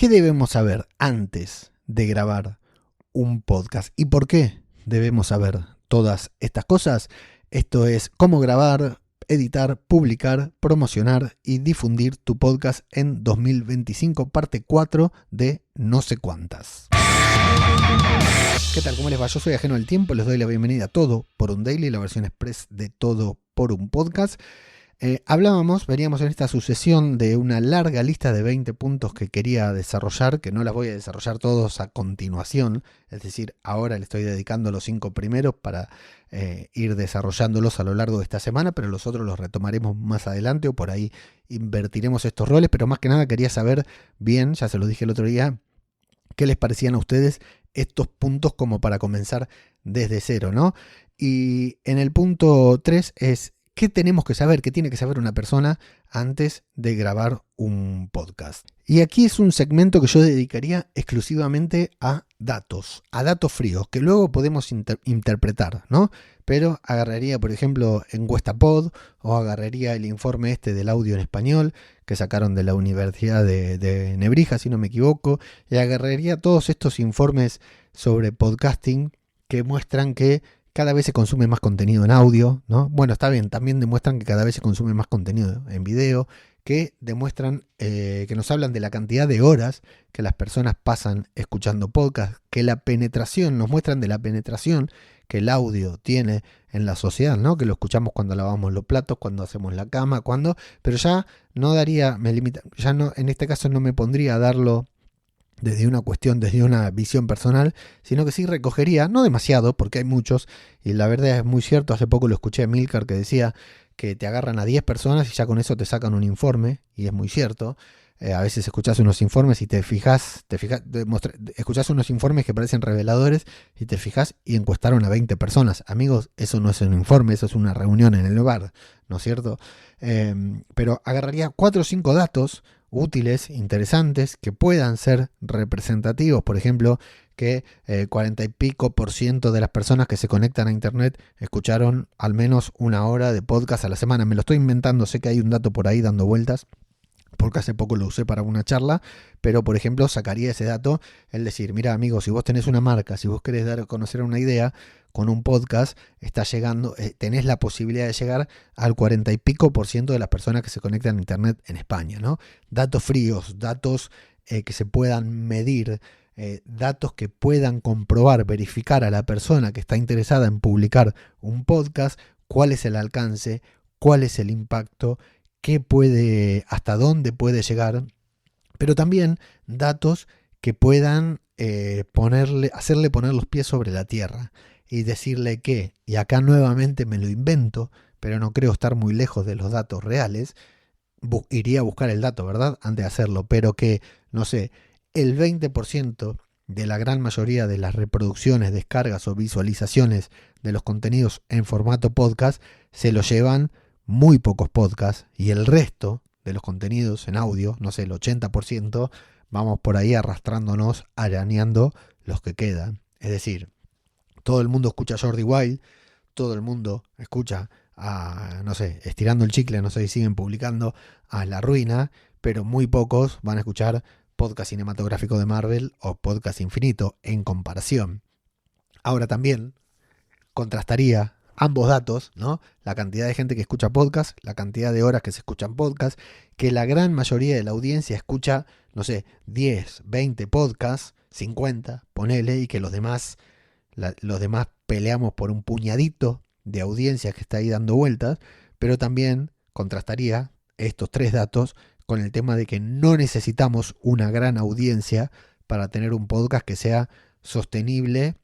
¿Qué debemos saber antes de grabar un podcast? ¿Y por qué debemos saber todas estas cosas? Esto es cómo grabar, editar, publicar, promocionar y difundir tu podcast en 2025, parte 4 de no sé cuántas. ¿Qué tal? ¿Cómo les va? Yo soy Ajeno al Tiempo, les doy la bienvenida a Todo por un Daily, la versión express de Todo por un Podcast. Veníamos en esta sucesión de una larga lista de 20 puntos que quería desarrollar, que no las voy a desarrollar todos a continuación, es decir, ahora le estoy dedicando los 5 primeros para ir desarrollándolos a lo largo de esta semana, pero los otros los retomaremos más adelante o por ahí invertiremos estos roles, pero más que nada quería saber bien, ya se lo dije el otro día, qué les parecían a ustedes estos puntos como para comenzar desde cero, ¿no? Y en el punto 3 es ¿qué tenemos que saber? ¿Qué tiene que saber una persona antes de grabar un podcast? Y aquí es un segmento que yo dedicaría exclusivamente a datos fríos, que luego podemos interpretar, ¿no? Pero agarraría, por ejemplo, Encuestapod o agarraría el informe del audio en español que sacaron de la Universidad de Nebrija, si no me equivoco, y agarraría todos estos informes sobre podcasting que muestran que cada vez se consume más contenido en audio, ¿no? Bueno, está bien, también demuestran que cada vez se consume más contenido en video, que demuestran, que nos hablan de la cantidad de horas que las personas pasan escuchando podcast, que la penetración, nos muestran de la penetración que el audio tiene en la sociedad, ¿no? Que lo escuchamos cuando lavamos los platos, cuando hacemos la cama, pero ya no daría, ya no, en este caso no me pondría a darlo desde una visión personal, sino que sí recogería, no demasiado, porque hay muchos, y la verdad es muy cierto, hace poco lo escuché a Milcar que decía que te agarran a 10 personas y ya con eso te sacan un informe, y es muy cierto. A veces escuchás unos informes y escuchás unos informes que parecen reveladores y te fijas y encuestaron a 20 personas. Amigos, eso no es un informe, eso es una reunión en el bar, ¿no es cierto? Pero agarraría 4 o 5 datos útiles, interesantes, que puedan ser representativos. Por ejemplo, que 40 y pico % de las personas que se conectan a internet escucharon al menos una hora de podcast a la semana. Me lo estoy inventando, sé que hay un dato por ahí dando vueltas, porque hace poco lo usé para una charla, pero por ejemplo sacaría ese dato, el decir, mira amigos, si vos tenés una marca, si vos querés dar a conocer una idea, con un podcast estás llegando, tenés la posibilidad de llegar al 40 y pico % de las personas que se conectan a internet en España, ¿no? Datos fríos, datos que se puedan medir, datos que puedan comprobar, verificar a la persona que está interesada en publicar un podcast, cuál es el alcance, cuál es el impacto, hasta dónde puede llegar, pero también datos que puedan hacerle poner los pies sobre la tierra y decirle que, y acá nuevamente me lo invento, pero no creo estar muy lejos de los datos reales, iría a buscar el dato, ¿verdad? Antes de hacerlo, pero que, no sé, el 20% de la gran mayoría de las reproducciones, descargas o visualizaciones de los contenidos en formato podcast se lo llevan muy pocos podcasts, y el resto de los contenidos en audio, no sé, el 80%, vamos por ahí arrastrándonos, arañando los que quedan. Es decir, todo el mundo escucha a Jordi Wild, todo el mundo escucha a, no sé, Estirando el Chicle, no sé si siguen publicando, a La Ruina, pero muy pocos van a escuchar podcast cinematográfico de Marvel o podcast infinito en comparación. Ahora también contrastaría ambos datos, ¿no? La cantidad de gente que escucha podcast, la cantidad de horas que se escuchan podcast, que la gran mayoría de la audiencia escucha, no sé, 10, 20 podcasts, 50, ponele, y que los demás peleamos por un puñadito de audiencia que está ahí dando vueltas, pero también contrastaría estos 3 datos con el tema de que no necesitamos una gran audiencia para tener un podcast que sea sostenible,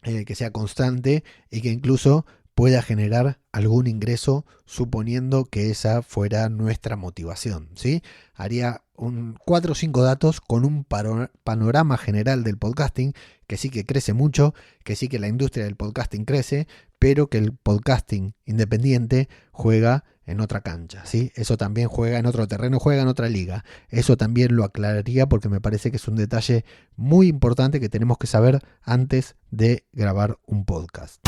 que sea constante y que incluso pueda generar algún ingreso, suponiendo que esa fuera nuestra motivación, ¿sí? Haría 4 o 5 datos con un panorama general del podcasting, que sí que crece mucho, que sí que la industria del podcasting crece, pero que el podcasting independiente juega en otra cancha, ¿sí? Eso también juega en otro terreno, juega en otra liga. Eso también lo aclararía porque me parece que es un detalle muy importante que tenemos que saber antes de grabar un podcast.